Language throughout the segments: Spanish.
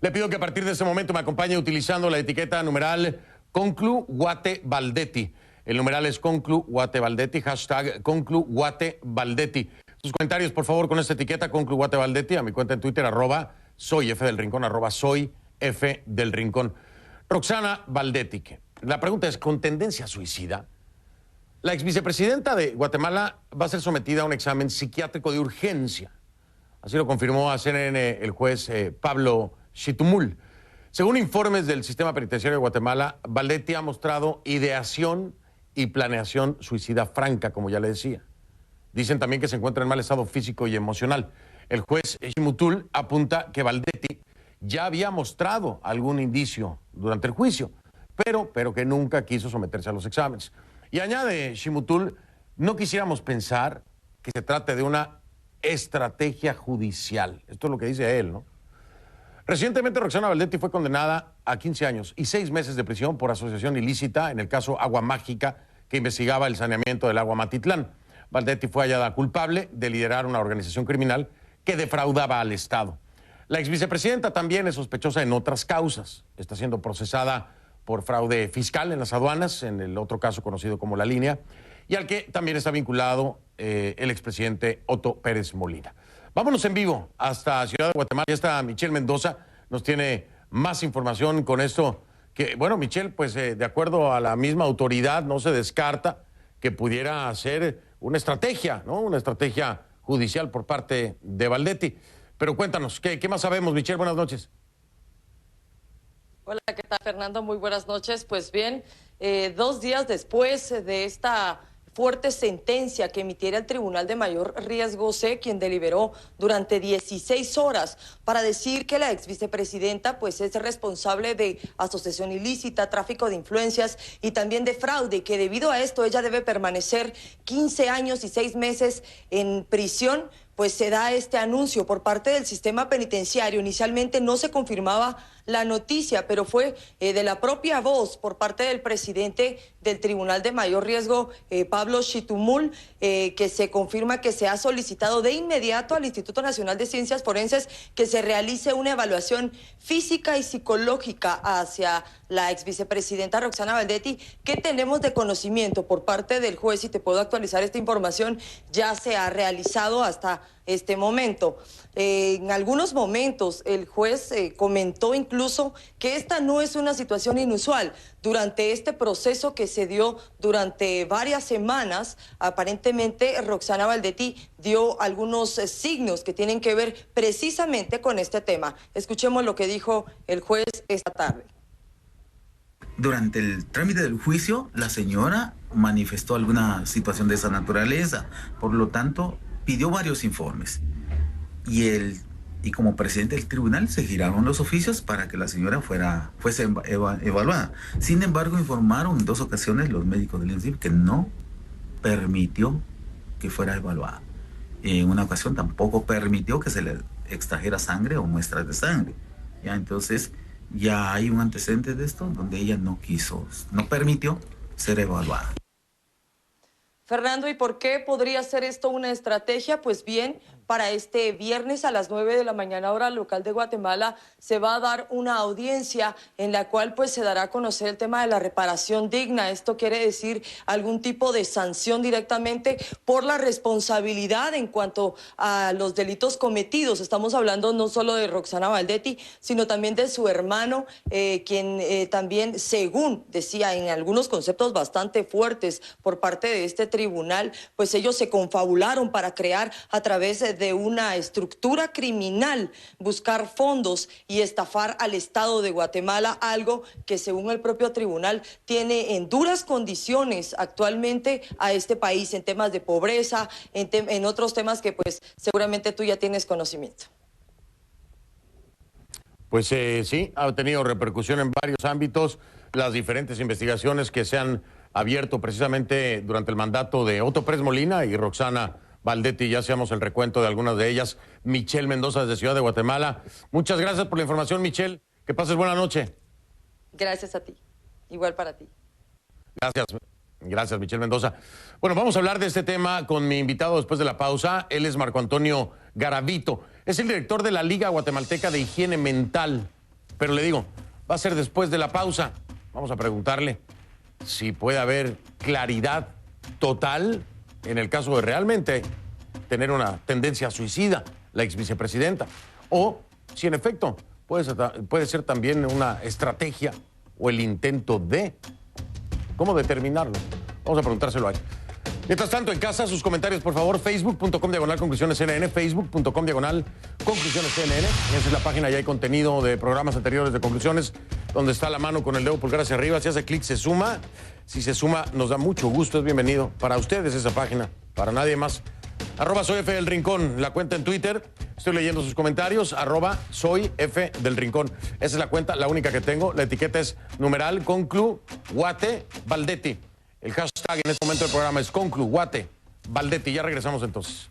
Le pido que a partir de ese momento me acompañe utilizando la etiqueta numeral Conclu Guate Valdetti. El numeral es Conclu Guate Valdetti, hashtag Conclu Guate Valdetti. Sus comentarios, por favor, con esta etiqueta Conclu Guate Valdetti, a mi cuenta en Twitter, @soyfdelrincón, @soyfdelrincón. Roxana Valdetti, la pregunta es, ¿con tendencia suicida? La exvicepresidenta de Guatemala va a ser sometida a un examen psiquiátrico de urgencia. Así lo confirmó a CNN el juez Pablo Chitumul. Según informes del sistema penitenciario de Guatemala, Valdetti ha mostrado ideación y planeación suicida franca, como ya le decía. Dicen también que se encuentra en mal estado físico y emocional. El juez Chimutul apunta que Valdetti ya había mostrado algún indicio durante el juicio, pero que nunca quiso someterse a los exámenes. Y añade Chimutul, no quisiéramos pensar que se trate de una estrategia judicial. Esto es lo que dice él, ¿no? Recientemente Roxana Valdetti fue condenada a 15 años y 6 meses de prisión por asociación ilícita en el caso Agua Mágica, que investigaba el saneamiento del agua Matitlán. Valdetti fue hallada culpable de liderar una organización criminal que defraudaba al Estado. La exvicepresidenta también es sospechosa en otras causas. Está siendo procesada por fraude fiscal en las aduanas, en el otro caso conocido como La Línea, y al que también está vinculado el expresidente Otto Pérez Molina. Vámonos en vivo hasta Ciudad de Guatemala. Ya está Michelle Mendoza, nos tiene más información con esto. Que, bueno, Michelle, pues de acuerdo a la misma autoridad, no se descarta que pudiera ser una estrategia, ¿no? Una estrategia judicial por parte de Valdetti. Pero cuéntanos, ¿qué más sabemos, Michelle? Buenas noches. Hola, ¿qué tal, Fernando? Muy buenas noches. Pues bien, 2 días después de esta fuerte sentencia que emitiera el Tribunal de Mayor Riesgo C, quien deliberó durante 16 horas para decir que la exvicepresidenta pues es responsable de asociación ilícita, tráfico de influencias y también de fraude, y que debido a esto ella debe permanecer 15 años y 6 meses en prisión. Pues se da este anuncio por parte del sistema penitenciario. Inicialmente no se confirmaba la noticia, pero fue de la propia voz por parte del presidente del Tribunal de Mayor Riesgo, Pablo Chitumul, que se confirma que se ha solicitado de inmediato al Instituto Nacional de Ciencias Forenses que se realice una evaluación física y psicológica hacia la exvicepresidenta Roxana Valdetti. ¿Qué tenemos de conocimiento por parte del juez? Y te puedo actualizar esta información, ya se ha realizado hasta este momento. En algunos momentos el juez comentó incluso que esta no es una situación inusual. Durante este proceso que se dio durante varias semanas, aparentemente Roxana Valdetti dio algunos signos que tienen que ver precisamente con este tema. Escuchemos lo que dijo el juez esta tarde. Durante el trámite del juicio, la señora manifestó alguna situación de esa naturaleza, por lo tanto, pidió varios informes. Y como presidente del tribunal se giraron los oficios para que la señora fuese evaluada. Sin embargo, informaron en 2 ocasiones los médicos del INSIP que no permitió que fuera evaluada. En una ocasión tampoco permitió que se le extrajera sangre o muestras de sangre. ¿Ya? Entonces, ya hay un antecedente de esto donde ella no permitió ser evaluada. Fernando, ¿y por qué podría ser esto una estrategia? Pues bien, para este viernes a las 9 de la mañana, hora local de Guatemala, se va a dar una audiencia en la cual pues se dará a conocer el tema de la reparación digna. Esto quiere decir algún tipo de sanción directamente por la responsabilidad en cuanto a los delitos cometidos. Estamos hablando no solo de Roxana Valdetti, sino también de su hermano, quien también, según decía, en algunos conceptos bastante fuertes por parte de este tribunal, pues ellos se confabularon para crear a través de una estructura criminal, buscar fondos y estafar al Estado de Guatemala, algo que según el propio tribunal tiene en duras condiciones actualmente a este país en temas de pobreza, en otros temas que pues seguramente tú ya tienes conocimiento. Pues sí, ha tenido repercusión en varios ámbitos, las diferentes investigaciones que se han abierto precisamente durante el mandato de Otto Pérez Molina y Roxana Valdetti. Ya hacíamos el recuento de algunas de ellas. Michelle Mendoza desde Ciudad de Guatemala. Muchas gracias por la información, Michelle. Que pases buena noche. Gracias a ti. Igual para ti. Gracias, Michelle Mendoza. Bueno, vamos a hablar de este tema con mi invitado después de la pausa. Él es Marco Antonio Garavito. Es el director de la Liga Guatemalteca de Higiene Mental. Pero le digo, va a ser después de la pausa. Vamos a preguntarle si puede haber claridad total en el caso de realmente tener una tendencia suicida la ex vicepresidenta, o si en efecto puede ser también una estrategia o el intento de. ¿Cómo determinarlo? Vamos a preguntárselo a él. Mientras tanto, en casa, sus comentarios, por favor, facebook.com/conclusionescnn, facebook.com/conclusionescnn. Esa es la página, ya hay contenido de programas anteriores de Conclusiones, donde está la mano con el dedo pulgar hacia arriba. Si hace clic, se suma. Si se suma, nos da mucho gusto, es bienvenido. Para ustedes esa página, para nadie más. @soy F del Rincón, la cuenta en Twitter. Estoy leyendo sus comentarios. @soy F del Rincón. Esa es la cuenta, la única que tengo. La etiqueta es numeral conclu Guate Baldetti. El hashtag en este momento del programa es conclu Guate Baldetti. Ya regresamos entonces.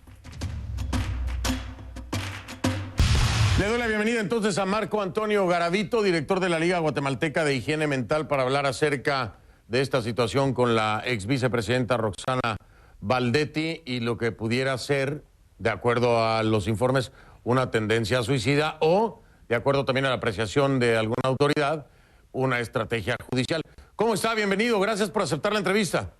Le doy la bienvenida entonces a Marco Antonio Garavito, director de la Liga Guatemalteca de Higiene Mental, para hablar acerca de esta situación con la ex vicepresidenta Roxana Baldetti y lo que pudiera ser, de acuerdo a los informes, una tendencia suicida o, de acuerdo también a la apreciación de alguna autoridad, una estrategia judicial. ¿Cómo está? Bienvenido. Gracias por aceptar la entrevista.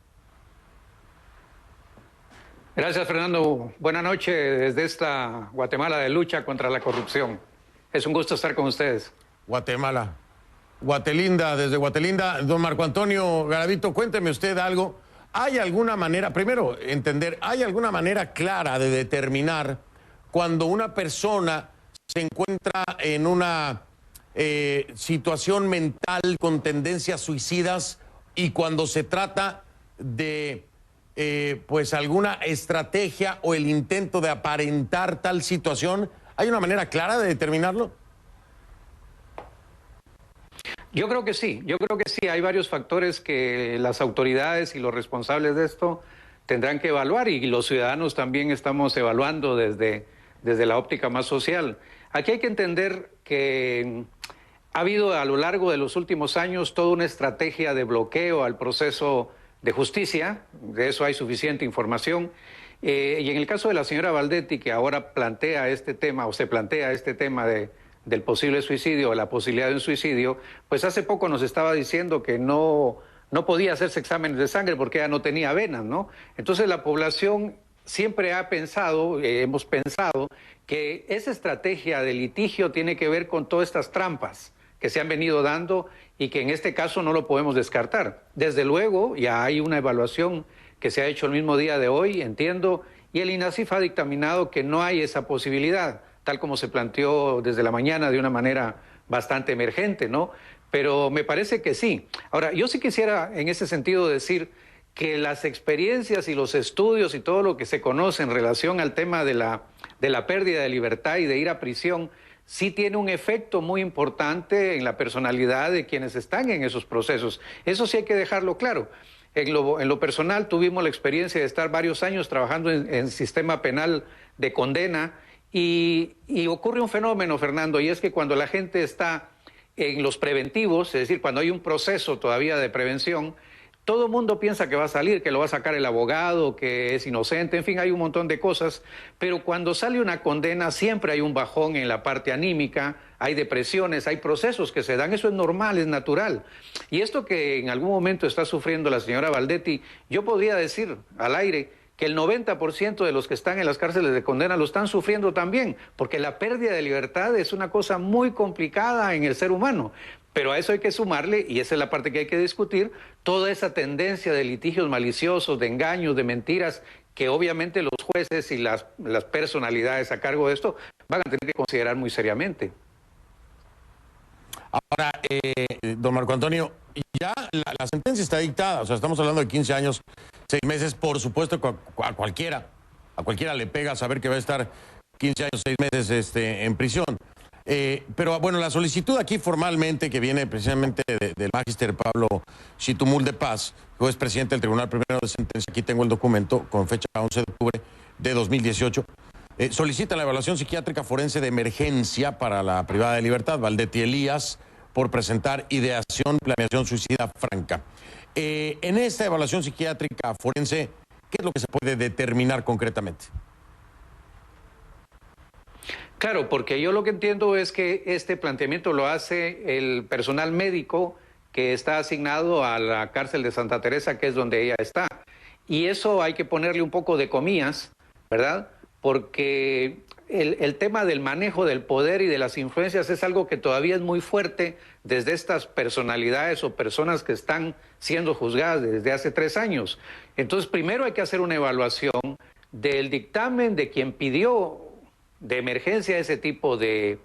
Gracias, Fernando. Buenas noches desde esta Guatemala de lucha contra la corrupción. Es un gusto estar con ustedes. Guatemala. Guatelinda, desde Guatelinda. Don Marco Antonio Garavito, cuénteme usted algo. ¿Hay alguna manera, primero entender, hay alguna manera clara de determinar cuando una persona se encuentra en una situación mental con tendencias suicidas y cuando se trata de pues alguna estrategia o el intento de aparentar tal situación? ¿Hay una manera clara de determinarlo? Yo creo que sí, hay varios factores que las autoridades y los responsables de esto tendrán que evaluar y los ciudadanos también estamos evaluando desde la óptica más social. Aquí hay que entender que ha habido a lo largo de los últimos años toda una estrategia de bloqueo al proceso de justicia, de eso hay suficiente información. Y en el caso de la señora Baldetti, que ahora plantea este tema, o se plantea este tema del posible suicidio, o la posibilidad de un suicidio, pues hace poco nos estaba diciendo que no podía hacerse exámenes de sangre porque ella no tenía venas, ¿no? Entonces la población siempre ha pensado, hemos pensado, que esa estrategia de litigio tiene que ver con todas estas trampas que se han venido dando y que en este caso no lo podemos descartar. Desde luego, ya hay una evaluación que se ha hecho el mismo día de hoy, entiendo, y el INASIF ha dictaminado que no hay esa posibilidad, tal como se planteó desde la mañana de una manera bastante emergente, ¿no? Pero me parece que sí. Ahora, yo sí quisiera en ese sentido decir que las experiencias y los estudios y todo lo que se conoce en relación al tema de la pérdida de libertad y de ir a prisión, sí tiene un efecto muy importante en la personalidad de quienes están en esos procesos. Eso sí hay que dejarlo claro. En lo personal tuvimos la experiencia de estar varios años trabajando en sistema penal de condena y ocurre un fenómeno, Fernando, y es que cuando la gente está en los preventivos, es decir, cuando hay un proceso todavía de prevención, todo el mundo piensa que va a salir, que lo va a sacar el abogado, que es inocente, en fin, hay un montón de cosas, pero cuando sale una condena siempre hay un bajón en la parte anímica, hay depresiones, hay procesos que se dan, eso es normal, es natural. Y esto que en algún momento está sufriendo la señora Baldetti, yo podría decir al aire que el 90% de los que están en las cárceles de condena lo están sufriendo también, porque la pérdida de libertad es una cosa muy complicada en el ser humano. Pero a eso hay que sumarle, y esa es la parte que hay que discutir, toda esa tendencia de litigios maliciosos, de engaños, de mentiras, que obviamente los jueces y las personalidades a cargo de esto van a tener que considerar muy seriamente. Ahora, don Marco Antonio, ya la sentencia está dictada, o sea, estamos hablando de 15 años, 6 meses, por supuesto que a cualquiera le pega saber que va a estar 15 años, 6 meses en prisión. Pero bueno, la solicitud aquí formalmente que viene precisamente del Magister Pablo Chitumul de Paz, juez presidente del Tribunal Primero de Sentencia, aquí tengo el documento con fecha 11 de octubre de 2018, solicita la evaluación psiquiátrica forense de emergencia para la privada de libertad, Baldetti Elías, por presentar ideación, planeación suicida franca. En esta evaluación psiquiátrica forense, ¿qué es lo que se puede determinar concretamente? Claro, porque yo lo que entiendo es que este planteamiento lo hace el personal médico que está asignado a la cárcel de Santa Teresa, que es donde ella está. Y eso hay que ponerle un poco de comillas, ¿verdad? Porque el tema del manejo del poder y de las influencias es algo que todavía es muy fuerte desde estas personalidades o personas que están siendo juzgadas desde hace 3 años. Entonces, primero hay que hacer una evaluación del dictamen de quien pidió de emergencia ese tipo de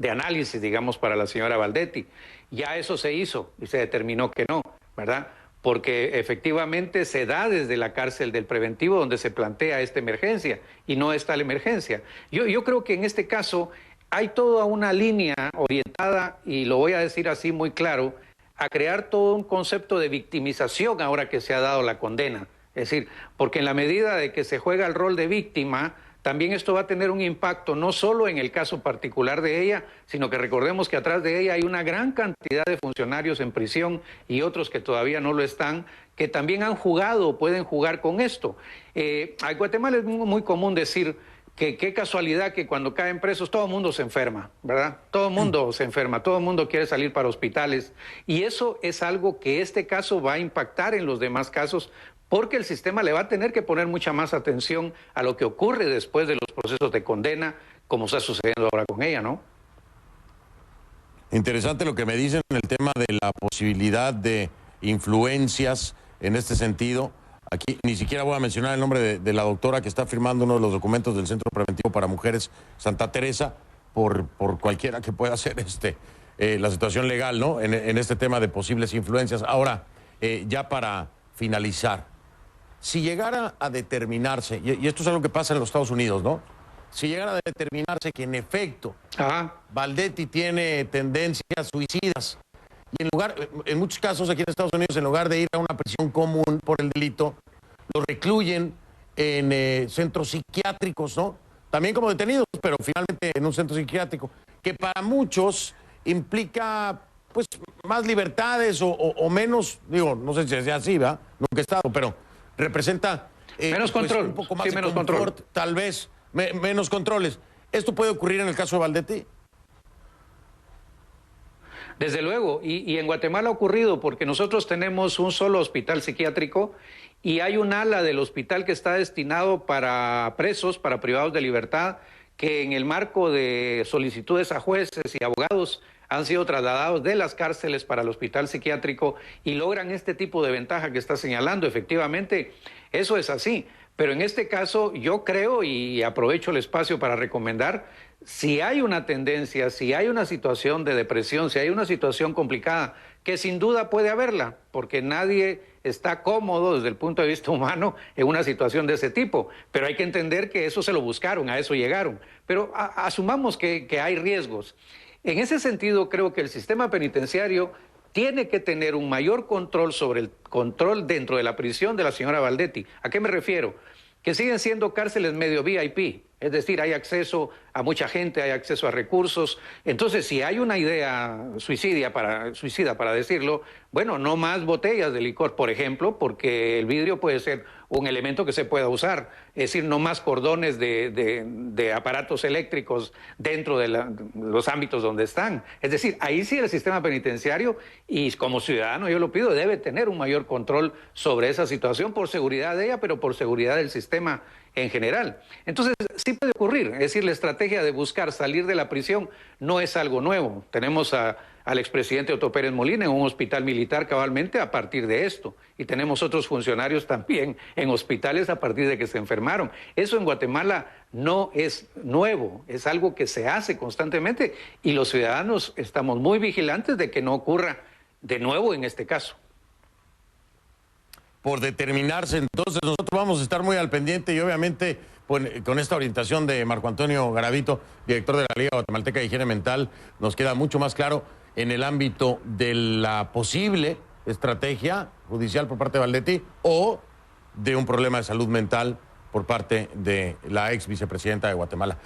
análisis, digamos, para la señora Baldetti. Ya eso se hizo y se determinó que no, ¿verdad? Porque efectivamente se da desde la cárcel del preventivo donde se plantea esta emergencia y no está la emergencia. Yo creo que en este caso hay toda una línea orientada, y lo voy a decir así muy claro, a crear todo un concepto de victimización ahora que se ha dado la condena. Es decir, porque en la medida de que se juega el rol de víctima, también esto va a tener un impacto no solo en el caso particular de ella, sino que recordemos que atrás de ella hay una gran cantidad de funcionarios en prisión y otros que todavía no lo están, que también han jugado o pueden jugar con esto. En Guatemala es muy común decir que qué casualidad que cuando caen presos todo el mundo se enferma, ¿verdad? Todo el mundo se enferma, todo el mundo quiere salir para hospitales. Y eso es algo que este caso va a impactar en los demás casos, porque el sistema le va a tener que poner mucha más atención a lo que ocurre después de los procesos de condena, como está sucediendo ahora con ella, ¿no? Interesante lo que me dicen en el tema de la posibilidad de influencias en este sentido. Aquí ni siquiera voy a mencionar el nombre de la doctora que está firmando uno de los documentos del Centro Preventivo para Mujeres Santa Teresa, por cualquiera que pueda ser la situación legal, ¿no? En este tema de posibles influencias. Ahora, ya para finalizar, si llegara a determinarse, y esto es algo que pasa en los Estados Unidos, ¿no? Si llegara a determinarse que en efecto Baldetti tiene tendencias suicidas, y en muchos casos aquí en Estados Unidos, en lugar de ir a una prisión común por el delito, los recluyen en centros psiquiátricos, ¿no? También como detenidos, pero finalmente en un centro psiquiátrico, que para muchos implica pues más libertades o menos, digo, no sé si sea así, ¿verdad? Nunca he estado, pero representa menos control, un poco más sí, de menos confort, control. tal vez, menos controles. ¿Esto puede ocurrir en el caso de Baldetti? Desde luego, y en Guatemala ha ocurrido porque nosotros tenemos un solo hospital psiquiátrico y hay un ala del hospital que está destinado para presos, para privados de libertad, que en el marco de solicitudes a jueces y abogados han sido trasladados de las cárceles para el hospital psiquiátrico y logran este tipo de ventaja que está señalando. Efectivamente, eso es así. Pero en este caso yo creo, y aprovecho el espacio para recomendar, si hay una tendencia, si hay una situación de depresión, si hay una situación complicada, que sin duda puede haberla, porque nadie está cómodo desde el punto de vista humano en una situación de ese tipo. Pero hay que entender que eso se lo buscaron, a eso llegaron. Pero asumamos que hay riesgos. En ese sentido, creo que el sistema penitenciario tiene que tener un mayor control sobre el control dentro de la prisión de la señora Baldetti. ¿A qué me refiero? Que siguen siendo cárceles medio VIP, es decir, hay acceso a mucha gente, hay acceso a recursos. Entonces, si hay una idea suicida, para decirlo, bueno, no más botellas de licor, por ejemplo, porque el vidrio puede ser un elemento que se pueda usar. Es decir, no más cordones de aparatos eléctricos dentro de los ámbitos donde están. Es decir, ahí sí el sistema penitenciario, y como ciudadano yo lo pido, debe tener un mayor control sobre esa situación por seguridad de ella, pero por seguridad del sistema en general. Entonces, sí puede ocurrir. Es decir, la estrategia de buscar salir de la prisión no es algo nuevo. Tenemos al expresidente Otto Pérez Molina en un hospital militar cabalmente a partir de esto. Y tenemos otros funcionarios también en hospitales a partir de que se enfermaron. Eso en Guatemala no es nuevo, es algo que se hace constantemente y los ciudadanos estamos muy vigilantes de que no ocurra de nuevo en este caso. Por determinarse, entonces nosotros vamos a estar muy al pendiente y obviamente con esta orientación de Marco Antonio Garavito, director de la Liga Guatemalteca de Higiene Mental, nos queda mucho más claro en el ámbito de la posible estrategia judicial por parte de Baldetti o de un problema de salud mental por parte de la ex vicepresidenta de Guatemala.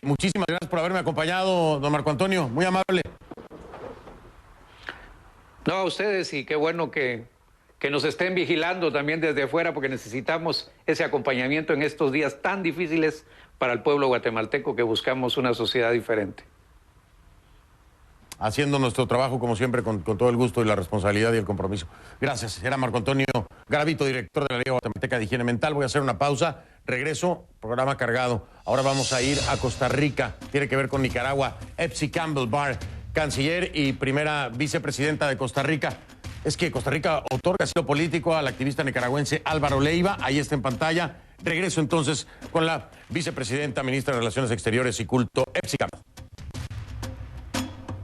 Muchísimas gracias por haberme acompañado, don Marco Antonio, muy amable. No, a ustedes, y qué bueno que que nos estén vigilando también desde afuera, porque necesitamos ese acompañamiento en estos días tan difíciles para el pueblo guatemalteco que buscamos una sociedad diferente. Haciendo nuestro trabajo, como siempre, con todo el gusto y la responsabilidad y el compromiso. Gracias. Era Marco Antonio Garavito, director de la Liga Guatemalteca de Higiene Mental. Voy a hacer una pausa. Regreso, programa cargado. Ahora vamos a ir a Costa Rica. Tiene que ver con Nicaragua. Epsi Campbell Barr, canciller y primera vicepresidenta de Costa Rica. Es que Costa Rica otorga asilo político al activista nicaragüense Álvaro Leiva. Ahí está en pantalla. Regreso entonces con la vicepresidenta, ministra de Relaciones Exteriores y Culto, Epsi Campbell.